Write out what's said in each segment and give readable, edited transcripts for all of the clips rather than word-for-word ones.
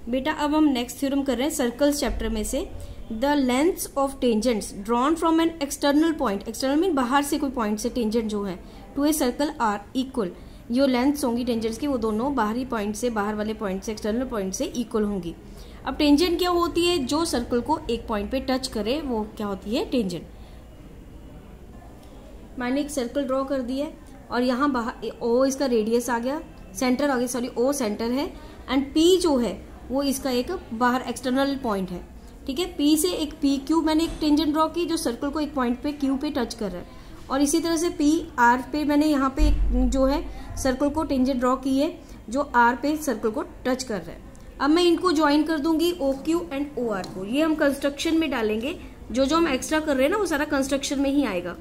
बेटा अब हम नेक्स्ट थ्योरम कर रहे हैं सर्कल्स चैप्टर में से। The lengths of tangents drawn from an external point, external mean बाहर से कोई पॉइंट से टेंजेंट जो है to a circle are equal. जो लेंथ्स होंगी टेंजेंट्स की वो दोनों बाहरी पॉइंट से, बाहर वाले पॉइंट से, एक्सटर्नल पॉइंट से इक्वल होंगी। अब टेंजेंट क्या होती है? जो सर्कल को एक पॉइंट पे टच करे वो क्या होती है? टेंजेंट। मैंने एक सर्कल ड्रॉ कर दिया है और यहाँ बाहर ओ इसका रेडियस आ गया, सेंटर आ गया, सॉरी ओ सेंटर है, एंड पी जो है वो इसका एक बाहर एक्सटर्नल पॉइंट है। ठीक है, पी से एक पी क्यू मैंने एक टेंजेंट ड्रॉ की जो सर्कल को एक पॉइंट पे क्यू पे टच कर रहा है, और इसी तरह से पी आर पे मैंने यहाँ पे एक जो है सर्कल को टेंजेंट ड्रॉ की है जो आर पे सर्कल को टच कर रहा है। अब मैं इनको ज्वाइन कर दूंगी O Q and O R को। ये हम कंस्ट्रक्शन में डालेंगे, जो जो हम एक्स्ट्रा कर रहे हैं ना वो सारा कंस्ट्रक्शन में ही आएगा।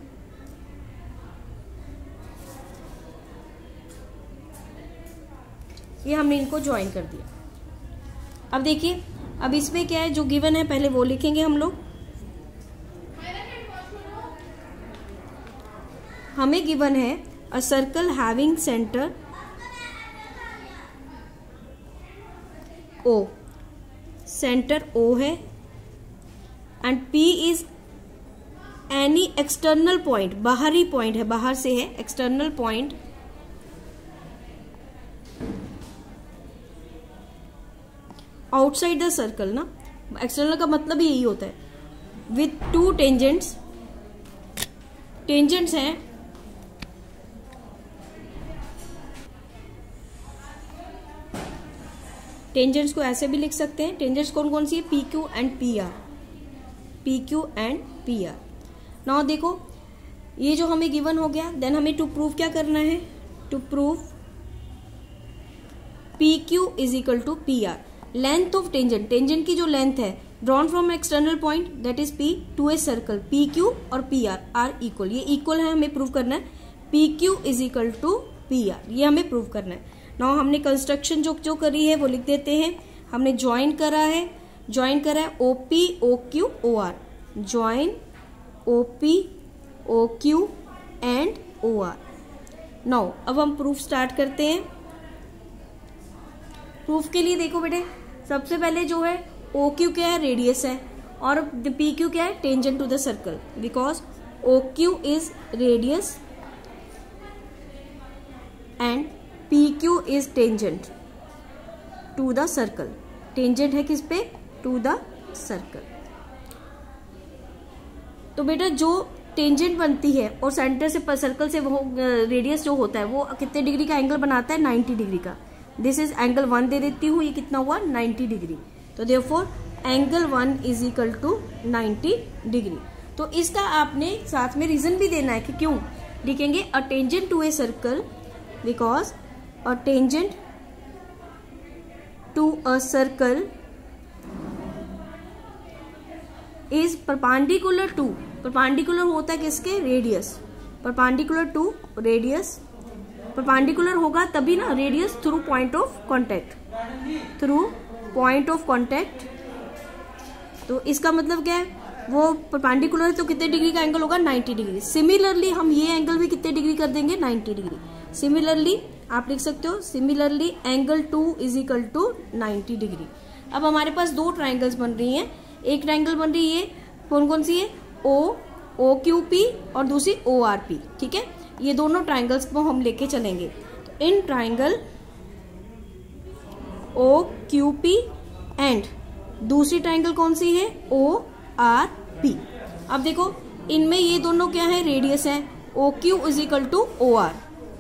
ये हमने इनको ज्वाइन कर दिया। अब देखिए, अब इसमें क्या है जो गिवन है पहले वो लिखेंगे हम लोग। हमें गिवन है a circle having centre O, centre O है, and P is any external point, बाहरी पॉइंट है, बाहर से है, external point outside the circle ना, एक्सटर्नल का मतलब ही यही होता है। विथ टू टेंजेंट्स, टेंजेंट्स हैं टेंजेंट्स को ऐसे भी लिख सकते हैं। टेंजेंट्स कौन कौन सी है? P Q and P R, P Q and P R. Now देखो ये जो हमें गिवन हो गया, देन हमें टू प्रूव क्या करना है? To prove P Q is equal to P R. Length of tangent, tangent की जो लेंथ है drawn from external point that is P to a circle, P Q और पी आर इक्वल। ये equal है, हमें प्रूव करना है। P Q is equal to P R, ये हमें प्रूव करना है। नाउ हमने कंस्ट्रक्शन जो करी है वो लिख देते हैं। हमने ज्वाइन करा है OP O Q O R, join OP O Q and O R. Now अब हम प्रूफ स्टार्ट करते हैं। प्रूफ के लिए देखो बेटे, सबसे पहले जो है ओ क्यू क्या है? रेडियस है, और पी क्यू क्या है? Tangent to the circle, because O Q is radius and P Q is tangent to the circle. Tangent है किस पे? To the circle. तो बेटा जो टेंजेंट बनती है और सेंटर से सर्कल से वो रेडियस जो होता है वो कितने डिग्री का एंगल बनाता है? 90 डिग्री का। दिस इज एंगल 1 दे देती हूँ, ये कितना हुआ? 90 डिग्री। तो therefore angle 1 is equal to 90 degree. तो इसका आपने साथ में रीजन भी देना है कि क्यों। लिखेंगे a tangent to a circle because a tangent to a circle is perpendicular to, perpendicular होता है किसके? Radius, perpendicular to radius. Perpendicular होगा तभी ना radius through point of contact, through point of contact. तो इसका मतलब क्या है? वो परपेंडिकुलर है तो कितने डिग्री का एंगल होगा? 90 डिग्री। सिमिलरली हम ये एंगल भी कितने डिग्री कर देंगे? 90 डिग्री। सिमिलरली आप लिख सकते हो, similarly angle 2 is equal to 90 degree. अब हमारे पास दो ट्राइंगल्स बन रही हैं। एक ट्राइंगल बन रही है, कौन कौन सी है? ओ क्यू पी और दूसरी ओ आर पी। ठीक है, ये दोनों ट्राइंगल्स को हम लेके चलेंगे। तो in triangle O Q P and दूसरी ट्राइंगल कौन सी है? O R P. अब देखो इनमें ये दोनों क्या है? रेडियस है। O Q is equal to O R,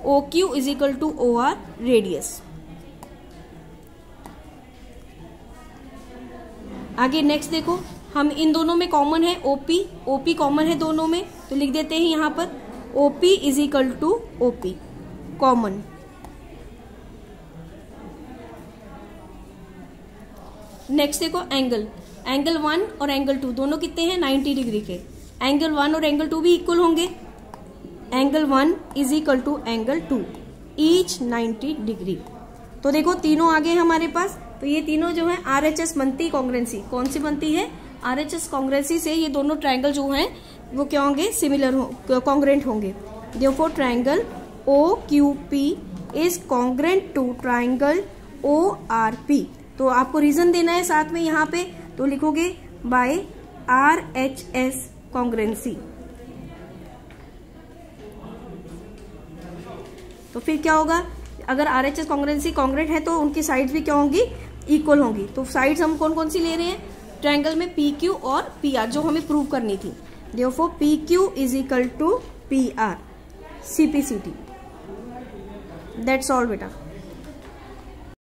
O Q is equal to O R radius. आगे नेक्स्ट देखो, हम इन दोनों में कॉमन है ओपी, ओपी कॉमन है दोनों में, तो लिख देते हैं यहां पर OP is equal to OP common. Next देखो एंगल, एंगल 1 और एंगल 2 दोनों कितने हैं? 90 डिग्री के। एंगल 1 और एंगल 2 भी इक्वल होंगे। Angle 1 is equal to angle 2, each 90 degree. तो देखो तीनों आ गए हमारे पास। तो ये तीनों जो है आरएचएस बनती कॉन्ग्रेंसी, कौन सी बनती है? आरएचएस कॉन्ग्रेंसी से ये दोनों ट्राइंगल जो हैं वो क्या होंगे? सिमिलर कॉन्ग्रेंट होंगे। Therefore triangle O Q P is congruent to triangle O R P. तो आपको रीजन देना है साथ में यहाँ पे, तो लिखोगे बाय RHS कॉन्ग्रेंसी। तो फिर क्या होगा, अगर RHS कॉन्ग्रेंसी कॉन्ग्रेंट है तो उनकी साइड्स भी क्या होंगी, इक्वल होंगी। तो साइड्स हम कौन कौन सी ले रहे हैं, ट्रायंगल में PQ और PR जो हमें प्रूव करनी थी। Therefore PQ is equal to PR CPCT। That's all बेटा।